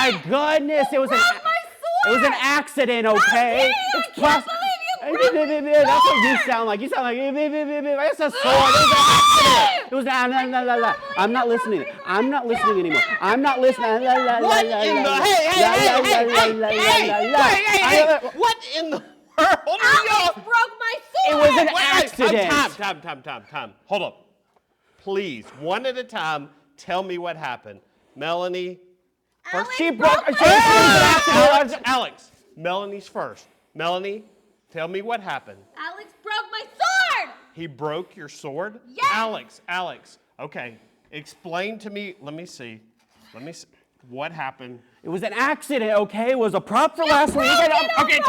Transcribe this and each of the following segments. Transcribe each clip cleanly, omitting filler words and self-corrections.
my goodness! It was an accident, okay? It's plus. That's what you sound like. You sound like it's a sword. It was an accident. I'm not listening. I'm not listening anymore. I'm not listening. What in the What in the world? Alex broke my sword. It was an accident. Time. Hold up. Please, one at a time, tell me what happened. Melanie. Alex She broke broke. Alex. Melanie's first. Melanie, tell me what happened. Alex broke my sword. He broke your sword? Yes. Alex. Okay. Explain to me. Let me see. What happened? It was an accident, okay? It was a prop for last week. Okay,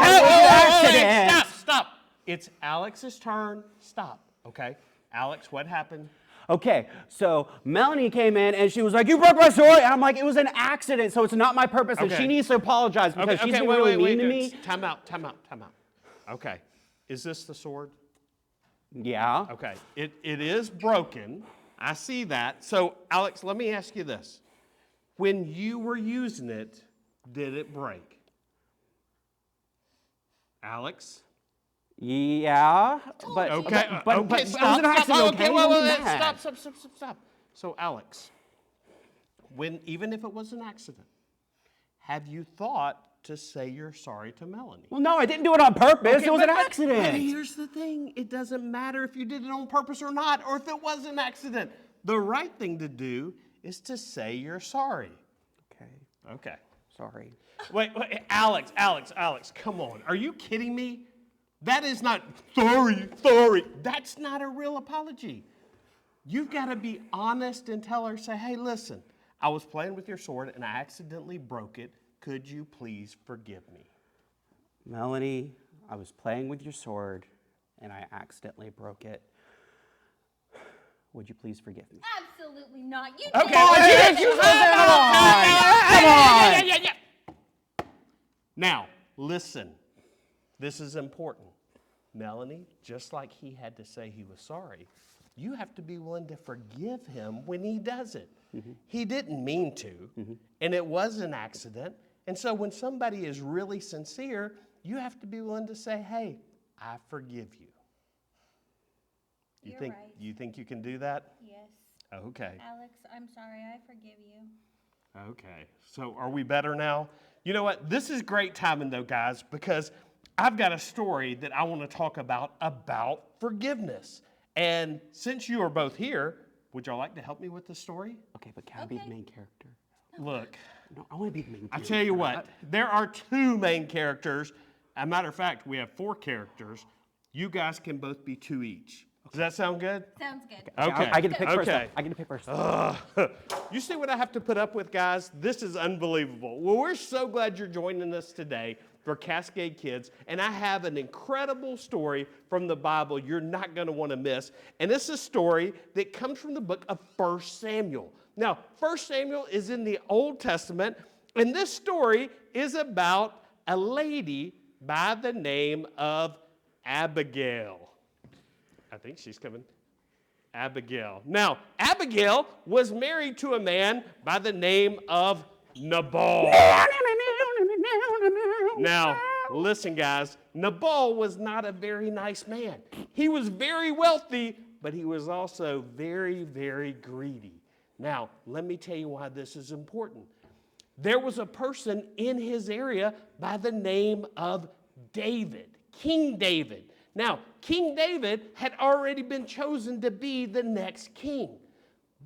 stop. It's Alex's turn. Stop, okay? Alex, what happened? Okay, so Melanie came in and she was like, "You broke my sword." And I'm like, "It was an accident, so it's not my purpose." And she needs to apologize because she's been really mean to me. Time out. Okay, is this the sword? Yeah. Okay, it is broken. I see that. So, Alex, let me ask you this. When you were using it, did it break? Alex? Yeah, but Okay, but okay, it was an accident. Stop. So, Alex, even if it was an accident, have you thought to say you're sorry to Melanie? Well, no, I didn't do it on purpose. Okay, it was an But accident. here's the thing. It doesn't matter if you did it on purpose or not, or if it was an accident. The right thing to do is to say you're sorry. Okay. Sorry. Wait, Alex, come on. Are you kidding me? That is not sorry. That's not a real apology. You've got to be honest and tell her, say, "Hey, listen, I was playing with your sword and I accidentally broke it. Could you please forgive me?" Melanie, I was playing with your sword and I accidentally broke it. Would you please forgive me? Absolutely not. You Okay. did. Come on. Now, listen. This is important. Melanie, just like he had to say he was sorry, you have to be willing to forgive him when he does it. Mm-hmm. He didn't mean to, and it was an accident. And so when somebody is really sincere, you have to be willing to say, "Hey, I forgive you." You're right. You think you can do that? Yes. Okay. Alex, I'm sorry. I forgive you. Okay. So are we better now? You know what? This is great timing, though, guys, because I've got a story that I want to talk about forgiveness. And since you are both here, would y'all like to help me with this story? Okay, but can I be the main character? Look. No, I want to be the main character. I tell you what, there are two main characters. As a matter of fact, we have 4 characters. You guys can both be 2 each. Does that sound good? Sounds good. Okay. I get to pick first. Okay. I get to pick first. You see what I have to put up with, guys? This is unbelievable. Well, we're so glad you're joining us today for Cascade Kids, and I have an incredible story from the Bible you're not going to want to miss. And it's a story that comes from the book of 1 Samuel. Now, 1 Samuel is in the Old Testament, and this story is about a lady by the name of Abigail. I think she's coming. Abigail. Now, Abigail was married to a man by the name of Nabal. Now, listen, guys. Nabal was not a very nice man. He was very wealthy, but he was also very, very greedy. Now, let me tell you why this is important. There was a person in his area by the name of David, King David. Now, King David had already been chosen to be the next king.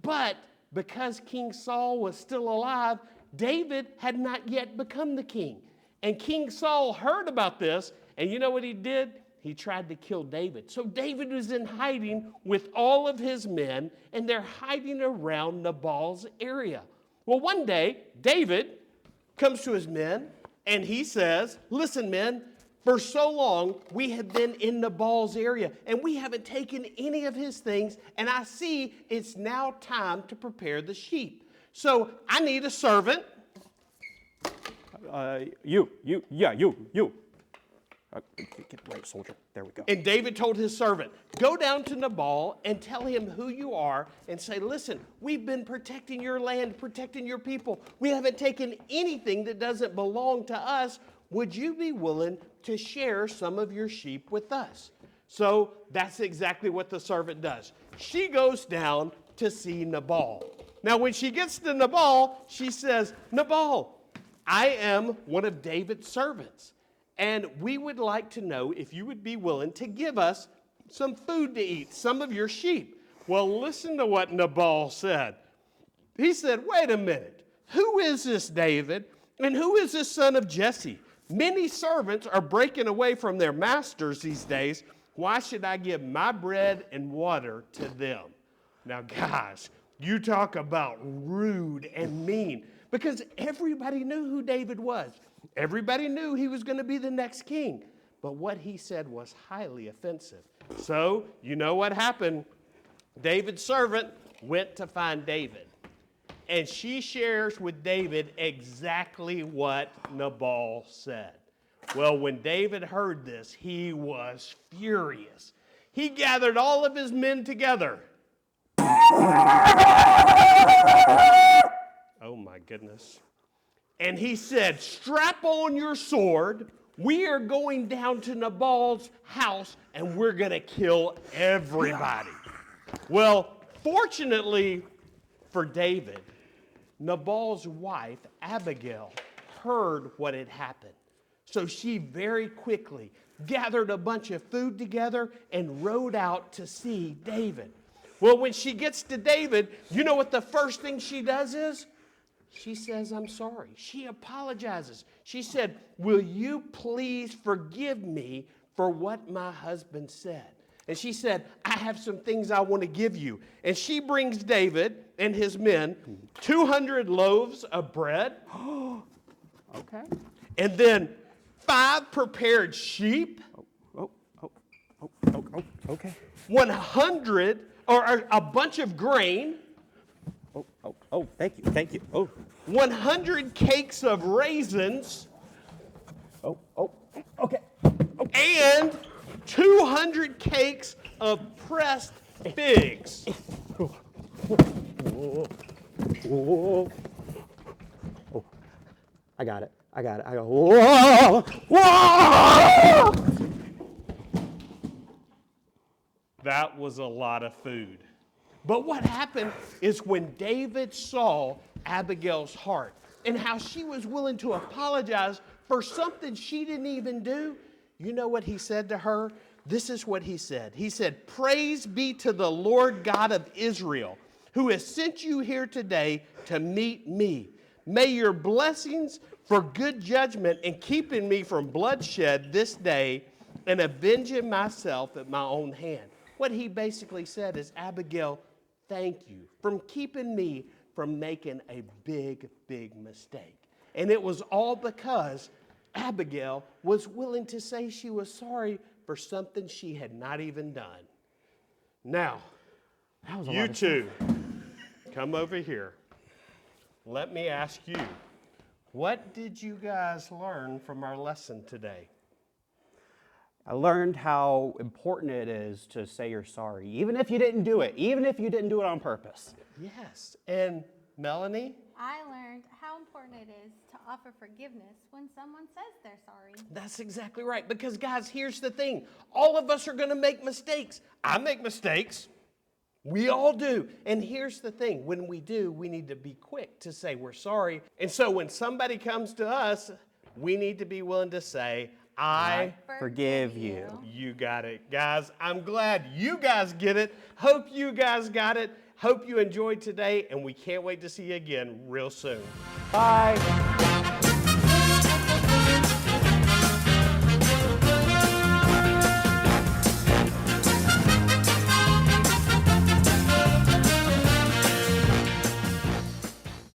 But because King Saul was still alive, David had not yet become the king. And King Saul heard about this, and you know what he did? He tried to kill David. So David was in hiding with all of his men, and they're hiding around Nabal's area. Well, one day, David comes to his men, and he says, "Listen, men, for so long, we have been in Nabal's area, and we haven't taken any of his things, and I see it's now time to prepare the sheep. So I need a servant." You. Get right, soldier. There we go. And David told his servant, go down to Nabal and tell him who you are and say, listen, we've been protecting your land, protecting your people. We haven't taken anything that doesn't belong to us. Would you be willing to share some of your sheep with us? So that's exactly what the servant does. She goes down to see Nabal. Now, when she gets to Nabal, she says, Nabal, I am one of David's servants, and we would like to know if you would be willing to give us some food to eat, some of your sheep. Well, listen to what Nabal said. He said, wait a minute, who is this David, and who is this son of Jesse? Many servants are breaking away from their masters these days. Why should I give my bread and water to them? Now, guys, you talk about rude and mean, because everybody knew who David was. Everybody knew he was going to be the next king. But what he said was highly offensive. So, you know what happened? David's servant went to find David. And she shares with David exactly what Nabal said. Well, when David heard this, he was furious. He gathered all of his men together. Oh my goodness. And he said, strap on your sword. We are going down to Nabal's house and we're going to kill everybody. Well, fortunately for David, Nabal's wife, Abigail, heard what had happened. So she very quickly gathered a bunch of food together and rode out to see David. Well, when she gets to David, you know what the first thing she does is? She says, I'm sorry. She apologizes. She said, will you please forgive me for what my husband said? And she said, I have some things I want to give you. And she brings David and his men 200 loaves of bread. Okay. And then 5 prepared sheep. Okay. 100 or a bunch of grain. Thank you. 100 cakes of raisins. Okay. And 200 cakes of pressed figs. I got it. Whoa! That was a lot of food. But what happened is when David saw Abigail's heart and how she was willing to apologize for something she didn't even do, you know what he said to her? This is what he said. He said, praise be to the Lord God of Israel, who has sent you here today to meet me. May your blessings for good judgment and keeping me from bloodshed this day and avenging myself at my own hand. What he basically said is, Abigail, thank you for keeping me from making a big, big mistake. And it was all because Abigail was willing to say she was sorry for something she had not even done. Now, you two, come over here. Let me ask you, what did you guys learn from our lesson today? I learned how important it is to say you're sorry, even if you didn't do it, even if you didn't do it on purpose. Yes. And Melanie? I learned how important it is to offer forgiveness when someone says they're sorry. That's exactly right. Because, guys, here's the thing. All of us are going to make mistakes. I make mistakes. We all do. And here's the thing. When we do, we need to be quick to say we're sorry. And so when somebody comes to us, we need to be willing to say, I forgive you. You got it, guys. I'm glad you guys get it. Hope you guys got it. Hope you enjoyed today, and we can't wait to see you again real soon. Bye.